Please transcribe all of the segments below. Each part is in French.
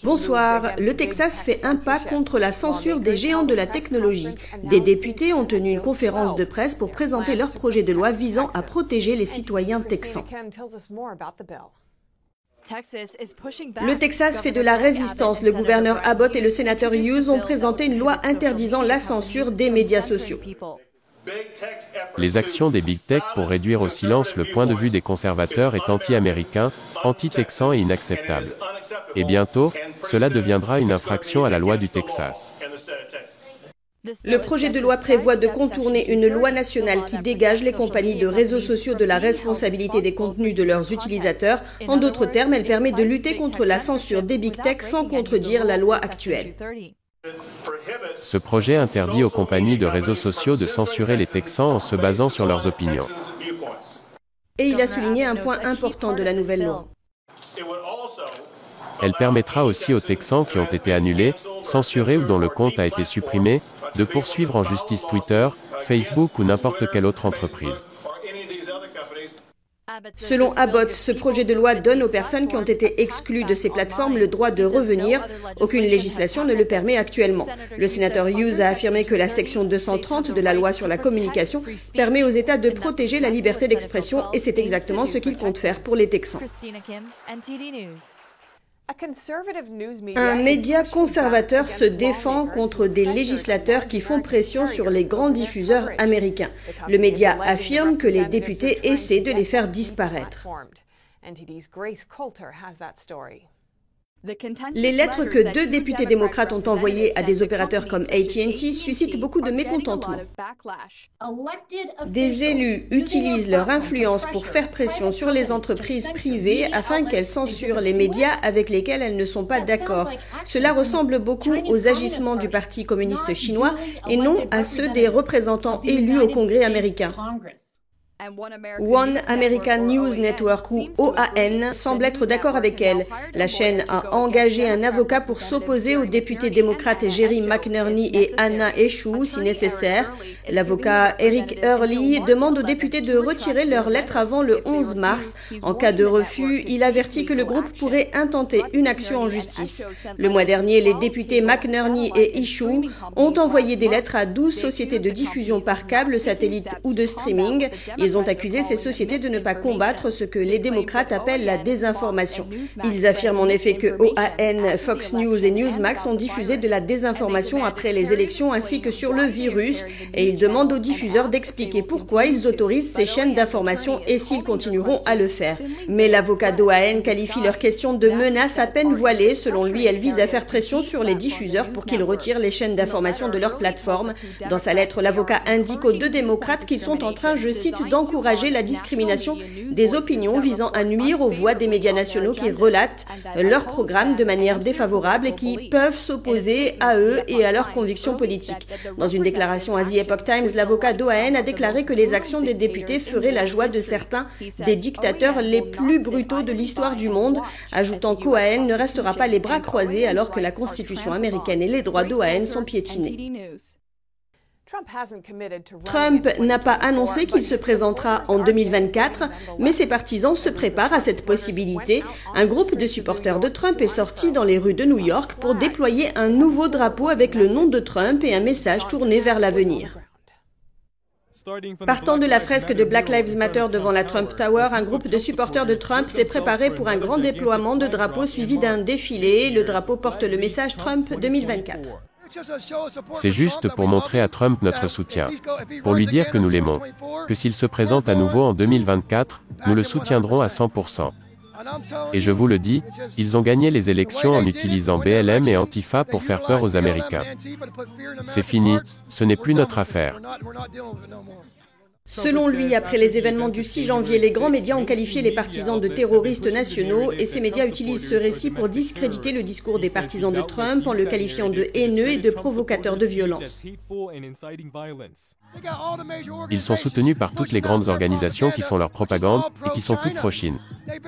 Bonsoir. Le Texas fait un pas contre la censure des géants de la technologie. Des députés ont tenu une conférence de presse pour présenter leur projet de loi visant à protéger les citoyens texans. Le Texas fait de la résistance. Le gouverneur Abbott et le sénateur Hughes ont présenté une loi interdisant la censure des médias sociaux. Les actions des Big Tech pour réduire au silence le point de vue des conservateurs est anti-américain, anti-texan et inacceptable. Et bientôt, cela deviendra une infraction à la loi du Texas. Le projet de loi prévoit de contourner une loi nationale qui dégage les compagnies de réseaux sociaux de la responsabilité des contenus de leurs utilisateurs. En d'autres termes, elle permet de lutter contre la censure des Big Tech sans contredire la loi actuelle. Ce projet interdit aux compagnies de réseaux sociaux de censurer les Texans en se basant sur leurs opinions. Et il a souligné un point important de la nouvelle loi. Elle permettra aussi aux Texans qui ont été annulés, censurés ou dont le compte a été supprimé, de poursuivre en justice Twitter, Facebook ou n'importe quelle autre entreprise. Selon Abbott, ce projet de loi donne aux personnes qui ont été exclues de ces plateformes le droit de revenir. Aucune législation ne le permet actuellement. Le sénateur Hughes a affirmé que la section 230 de la loi sur la communication permet aux États de protéger la liberté d'expression et c'est exactement ce qu'il compte faire pour les Texans. Un média conservateur se défend contre des législateurs qui font pression sur les grands diffuseurs américains. Le média affirme que les députés essaient de les faire disparaître. Les lettres que deux députés démocrates ont envoyées à des opérateurs comme AT&T suscitent beaucoup de mécontentement. Des élus utilisent leur influence pour faire pression sur les entreprises privées afin qu'elles censurent les médias avec lesquels elles ne sont pas d'accord. Cela ressemble beaucoup aux agissements du Parti communiste chinois et non à ceux des représentants élus au Congrès américain. One American News Network, ou OAN, semble être d'accord avec elle. La chaîne a engagé un avocat pour s'opposer aux députés démocrates Jerry McNerney et Anna Eshoo si nécessaire. L'avocat Eric Hurley demande aux députés de retirer leurs lettres avant le 11 mars. En cas de refus, il avertit que le groupe pourrait intenter une action en justice. Le mois dernier, les députés McNerney et Eshoo ont envoyé des lettres à 12 sociétés de diffusion par câble, satellite ou de streaming. Ils ont accusé ces sociétés de ne pas combattre ce que les démocrates appellent la désinformation. Ils affirment en effet que OAN, Fox News et Newsmax ont diffusé de la désinformation après les élections ainsi que sur le virus et ils demandent aux diffuseurs d'expliquer pourquoi ils autorisent ces chaînes d'information et s'ils continueront à le faire. Mais l'avocat d'OAN qualifie leur question de menace à peine voilée. Selon lui, elle vise à faire pression sur les diffuseurs pour qu'ils retirent les chaînes d'information de leur plateforme. Dans sa lettre, l'avocat indique aux deux démocrates qu'ils sont en train, je cite, d'encourager la discrimination des opinions visant à nuire aux voix des médias nationaux qui relatent leurs programmes de manière défavorable et qui peuvent s'opposer à eux et à leurs convictions politiques. Dans une déclaration à The Epoch Times, l'avocat d'OAN a déclaré que les actions des députés feraient la joie de certains des dictateurs les plus brutaux de l'histoire du monde, ajoutant qu'OAN ne restera pas les bras croisés alors que la Constitution américaine et les droits d'OAN sont piétinés. Trump n'a pas annoncé qu'il se présentera en 2024, mais ses partisans se préparent à cette possibilité. Un groupe de supporters de Trump est sorti dans les rues de New York pour déployer un nouveau drapeau avec le nom de Trump et un message tourné vers l'avenir. Partant de la fresque de Black Lives Matter devant la Trump Tower, un groupe de supporters de Trump s'est préparé pour un grand déploiement de drapeaux suivi d'un défilé. Le drapeau porte le message Trump 2024. C'est juste pour montrer à Trump notre soutien, pour lui dire que nous l'aimons, que s'il se présente à nouveau en 2024, nous le soutiendrons à 100%. Et je vous le dis, ils ont gagné les élections en utilisant BLM et Antifa pour faire peur aux Américains. C'est fini, ce n'est plus notre affaire. Selon lui, après les événements du 6 janvier, les grands médias ont qualifié les partisans de terroristes nationaux et ces médias utilisent ce récit pour discréditer le discours des partisans de Trump en le qualifiant de haineux et de provocateur de violence. Ils sont soutenus par toutes les grandes organisations qui font leur propagande et qui sont toutes pro-Chine.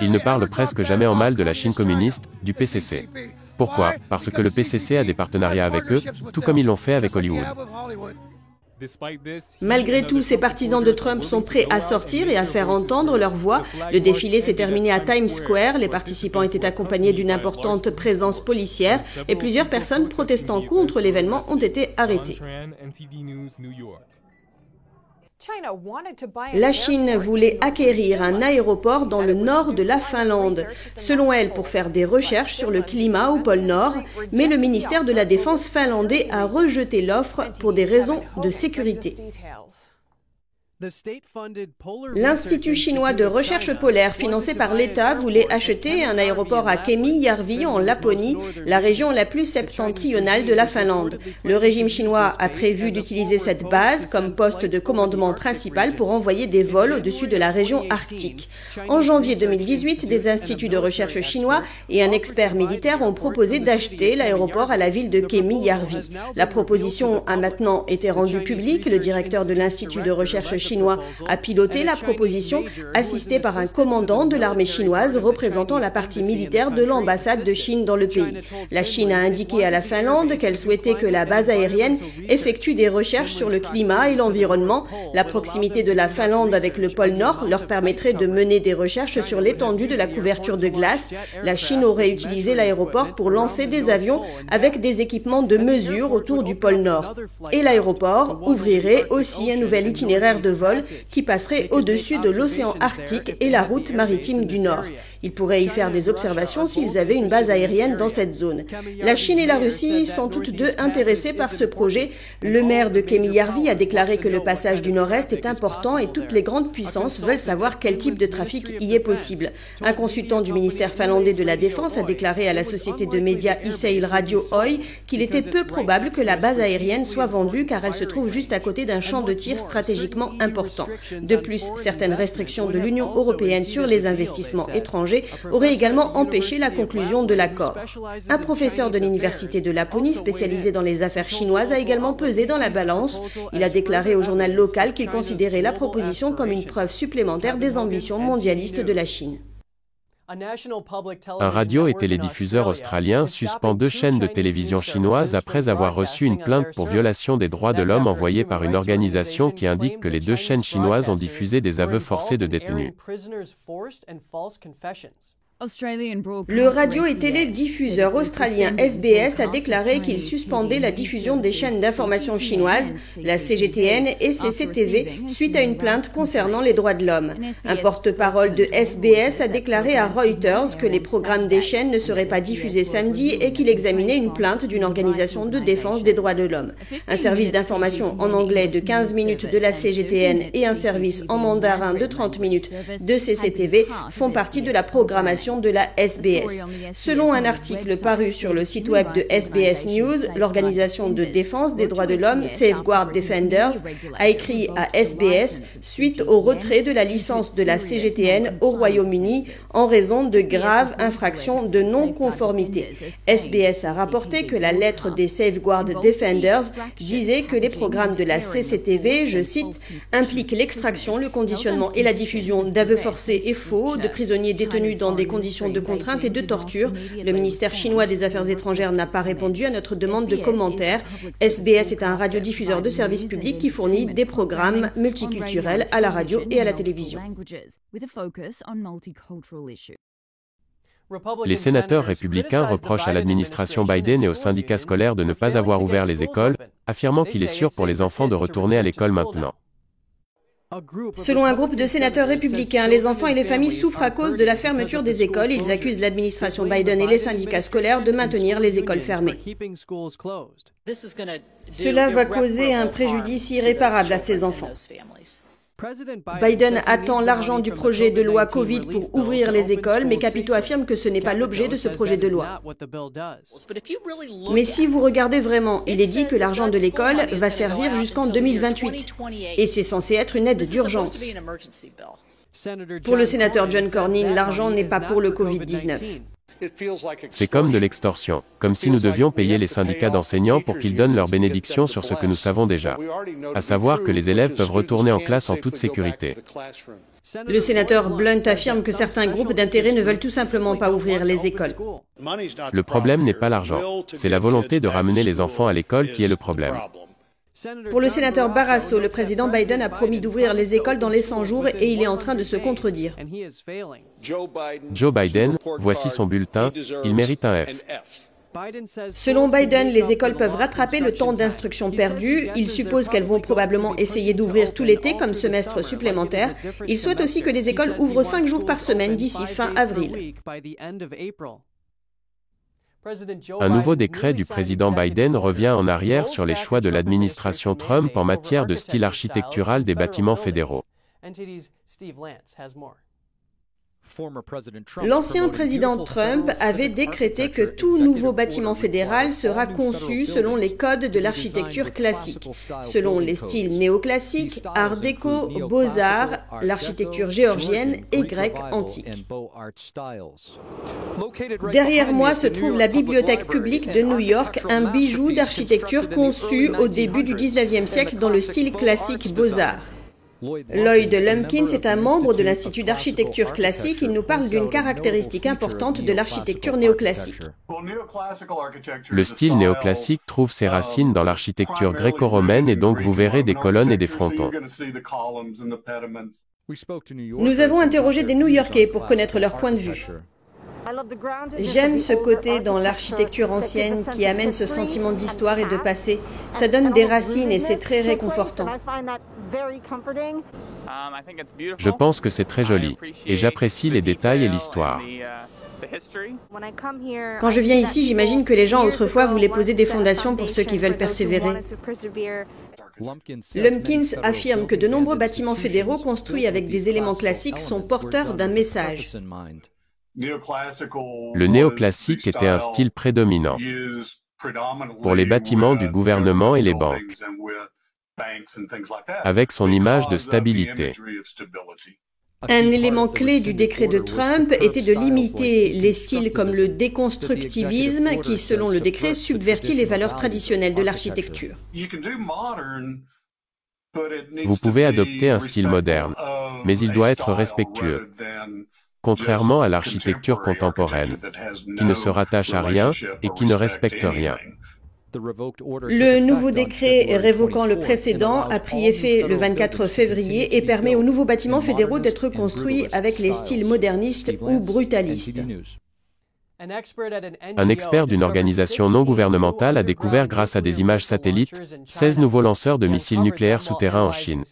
Ils ne parlent presque jamais en mal de la Chine communiste, du PCC. Pourquoi? Parce que le PCC a des partenariats avec eux, tout comme ils l'ont fait avec Hollywood. Malgré tout, ces partisans de Trump sont prêts à sortir et à faire entendre leur voix. Le défilé s'est terminé à Times Square. Les participants étaient accompagnés d'une importante présence policière et plusieurs personnes protestant contre l'événement ont été arrêtées. La Chine voulait acquérir un aéroport dans le nord de la Finlande, selon elle pour faire des recherches sur le climat au pôle Nord, mais le ministère de la Défense finlandais a rejeté l'offre pour des raisons de sécurité. L'Institut chinois de recherche polaire financé par l'État voulait acheter un aéroport à Kemijärvi en Laponie, la région la plus septentrionale de la Finlande. Le régime chinois a prévu d'utiliser cette base comme poste de commandement principal pour envoyer des vols au-dessus de la région arctique. En janvier 2018, des instituts de recherche chinois et un expert militaire ont proposé d'acheter l'aéroport à la ville de Kemijärvi. La proposition a maintenant été rendue publique. Le directeur de l'Institut de recherche chinois a piloté la proposition, assisté par un commandant de l'armée chinoise représentant la partie militaire de l'ambassade de Chine dans le pays. La Chine a indiqué à la Finlande qu'elle souhaitait que la base aérienne effectue des recherches sur le climat et l'environnement. La proximité de la Finlande avec le pôle Nord leur permettrait de mener des recherches sur l'étendue de la couverture de glace. La Chine aurait utilisé l'aéroport pour lancer des avions avec des équipements de mesure autour du pôle Nord. Et l'aéroport ouvrirait aussi un nouvel itinéraire de vol qui passerait au-dessus de l'océan Arctique et la route maritime du Nord. Ils pourraient y faire des observations s'ils avaient une base aérienne dans cette zone. La Chine et la Russie sont toutes deux intéressées par ce projet. Le maire de Kemijärvi a déclaré que le passage du Nord-Est est important et toutes les grandes puissances veulent savoir quel type de trafic y est possible. Un consultant du ministère finlandais de la Défense a déclaré à la société de médias Yleisradio Radio Oy qu'il était peu probable que la base aérienne soit vendue car elle se trouve juste à côté d'un champ de tir stratégiquement important. De plus, certaines restrictions de l'Union européenne sur les investissements étrangers auraient également empêché la conclusion de l'accord. Un professeur de l'université de Laponie, spécialisé dans les affaires chinoises, a également pesé dans la balance. Il a déclaré au journal local qu'il considérait la proposition comme une preuve supplémentaire des ambitions mondialistes de la Chine. Un radio- et télédiffuseur australien suspend 2 chaînes de télévision chinoises après avoir reçu une plainte pour violation des droits de l'homme envoyée par une organisation qui indique que les 2 chaînes chinoises ont diffusé des aveux forcés de détenus. Le radio- et télédiffuseur australien SBS a déclaré qu'il suspendait la diffusion des chaînes d'information chinoises, la CGTN et CCTV, suite à une plainte concernant les droits de l'homme. Un porte-parole de SBS a déclaré à Reuters que les programmes des chaînes ne seraient pas diffusés samedi et qu'il examinait une plainte d'une organisation de défense des droits de l'homme. Un service d'information en anglais de 15 minutes de la CGTN et un service en mandarin de 30 minutes de CCTV font partie de la programmation de la SBS. Selon un article paru sur le site web de SBS News, l'organisation de défense des droits de l'homme Safeguard Defenders a écrit à SBS suite au retrait de la licence de la CGTN au Royaume-Uni en raison de graves infractions de non-conformité. SBS a rapporté que la lettre des Safeguard Defenders disait que les programmes de la CCTV, je cite, impliquent l'extraction, le conditionnement et la diffusion d'aveux forcés et faux de prisonniers détenus dans des conditions de contrainte et de torture. Le ministère chinois des Affaires étrangères n'a pas répondu à notre demande de commentaires. SBS est un radiodiffuseur de service public qui fournit des programmes multiculturels à la radio et à la télévision. Les sénateurs républicains reprochent à l'administration Biden et aux syndicats scolaires de ne pas avoir ouvert les écoles, affirmant qu'il est sûr pour les enfants de retourner à l'école maintenant. Selon un groupe de sénateurs républicains, les enfants et les familles souffrent à cause de la fermeture des écoles. Ils accusent l'administration Biden et les syndicats scolaires de maintenir les écoles fermées. Cela va causer un préjudice irréparable à ces enfants. Biden attend l'argent du projet de loi Covid pour ouvrir les écoles, mais Capito affirme que ce n'est pas l'objet de ce projet de loi. Mais si vous regardez vraiment, il est dit que l'argent de l'école va servir jusqu'en 2028. Et c'est censé être une aide d'urgence. Pour le sénateur John Cornyn, l'argent n'est pas pour le Covid-19. C'est comme de l'extorsion, comme si nous devions payer les syndicats d'enseignants pour qu'ils donnent leur bénédiction sur ce que nous savons déjà, à savoir que les élèves peuvent retourner en classe en toute sécurité. Le sénateur Blunt affirme que certains groupes d'intérêt ne veulent tout simplement pas ouvrir les écoles. Le problème n'est pas l'argent, c'est la volonté de ramener les enfants à l'école qui est le problème. Pour le sénateur Barrasso, le président Biden a promis d'ouvrir les écoles dans les 100 jours et il est en train de se contredire. Joe Biden, voici son bulletin, il mérite un F. Selon Biden, les écoles peuvent rattraper le temps d'instruction perdu. Il suppose qu'elles vont probablement essayer d'ouvrir tout l'été comme semestre supplémentaire. Il souhaite aussi que les écoles ouvrent 5 jours par semaine d'ici fin avril. Un nouveau décret du président Biden revient en arrière sur les choix de l'administration Trump en matière de style architectural des bâtiments fédéraux. L'ancien président Trump avait décrété que tout nouveau bâtiment fédéral sera conçu selon les codes de l'architecture classique, selon les styles néoclassiques, art déco, beaux-arts, l'architecture géorgienne et grecque antique. Derrière moi se trouve la Bibliothèque publique de New York, un bijou d'architecture conçu au début du 19e siècle dans le style classique beaux-arts. Lloyd Lumpkins est un membre de l'Institut d'architecture classique. Il nous parle d'une caractéristique importante de l'architecture néoclassique. Le style néoclassique trouve ses racines dans l'architecture gréco-romaine et donc vous verrez des colonnes et des frontons. Nous avons interrogé des New-Yorkais pour connaître leur point de vue. J'aime ce côté dans l'architecture ancienne qui amène ce sentiment d'histoire et de passé. Ça donne des racines et c'est très réconfortant. Je pense que c'est très joli, et j'apprécie les détails et l'histoire. Quand je viens ici, j'imagine que les gens autrefois voulaient poser des fondations pour ceux qui veulent persévérer. Lumpkins affirme que de nombreux bâtiments fédéraux construits avec des éléments classiques sont porteurs d'un message. Le néoclassique était un style prédominant pour les bâtiments du gouvernement et les banques, avec son image de stabilité. Un élément clé du décret de Trump était de limiter les styles comme le déconstructivisme qui, selon le décret, subvertit les valeurs traditionnelles de l'architecture. Vous pouvez adopter un style moderne, mais il doit être respectueux. Contrairement à l'architecture contemporaine, qui ne se rattache à rien et qui ne respecte rien. Le nouveau décret révoquant le précédent a pris effet le 24 février et permet aux nouveaux bâtiments fédéraux d'être construits avec les styles modernistes ou brutalistes. Un expert d'une organisation non gouvernementale a découvert grâce à des images satellites 16 nouveaux lanceurs de missiles nucléaires souterrains en Chine.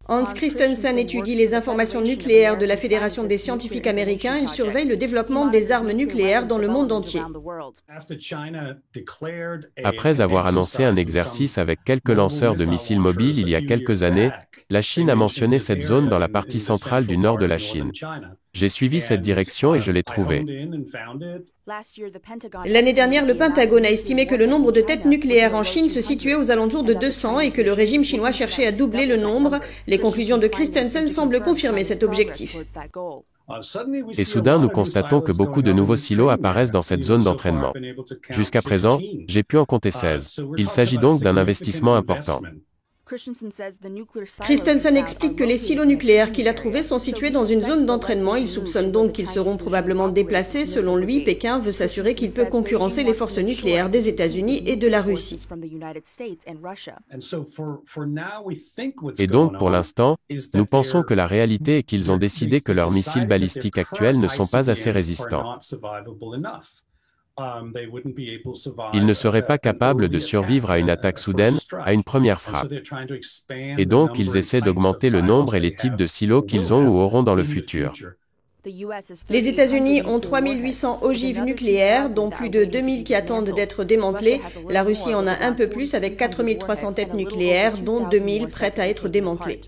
Hans Christensen étudie les informations nucléaires de la Fédération des scientifiques américains. Il surveille le développement des armes nucléaires dans le monde entier. Après avoir annoncé un exercice avec quelques lanceurs de missiles mobiles il y a quelques années, la Chine a mentionné cette zone dans la partie centrale du nord de la Chine. J'ai suivi cette direction et je l'ai trouvée. L'année dernière, le Pentagone a estimé que le nombre de têtes nucléaires en Chine se situait aux alentours de 200 et que le régime chinois cherchait à doubler le nombre. Les conclusions de Christensen semblent confirmer cet objectif. Et soudain, nous constatons que beaucoup de nouveaux silos apparaissent dans cette zone d'entraînement. Jusqu'à présent, j'ai pu en compter 16. Il s'agit donc d'un investissement important. Christensen explique que les silos nucléaires qu'il a trouvés sont situés dans une zone d'entraînement. Il soupçonne donc qu'ils seront probablement déplacés. Selon lui, Pékin veut s'assurer qu'il peut concurrencer les forces nucléaires des États-Unis et de la Russie. Et donc, pour l'instant, nous pensons que la réalité est qu'ils ont décidé que leurs missiles balistiques actuels ne sont pas assez résistants. Ils ne seraient pas capables de survivre à une attaque soudaine, à une première frappe. Et donc, ils essaient d'augmenter le nombre et les types de silos qu'ils ont ou auront dans le futur. Les États-Unis ont 3800 ogives nucléaires, dont plus de 2000 qui attendent d'être démantelées. La Russie en a un peu plus avec 4300 têtes nucléaires, dont 2000 prêtes à être démantelées.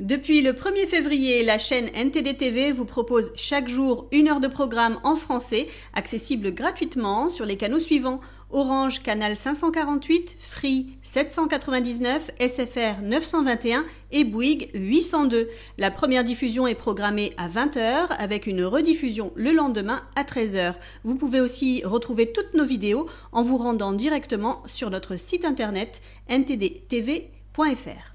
Depuis le 1er février, la chaîne NTD TV vous propose chaque jour 1 heure de programme en français, accessible gratuitement sur les canaux suivants: Orange canal 548, Free 799, SFR 921 et Bouygues 802. La première diffusion est programmée à 20h avec une rediffusion le lendemain à 13h. Vous pouvez aussi retrouver toutes nos vidéos en vous rendant directement sur notre site internet ntdtv.fr.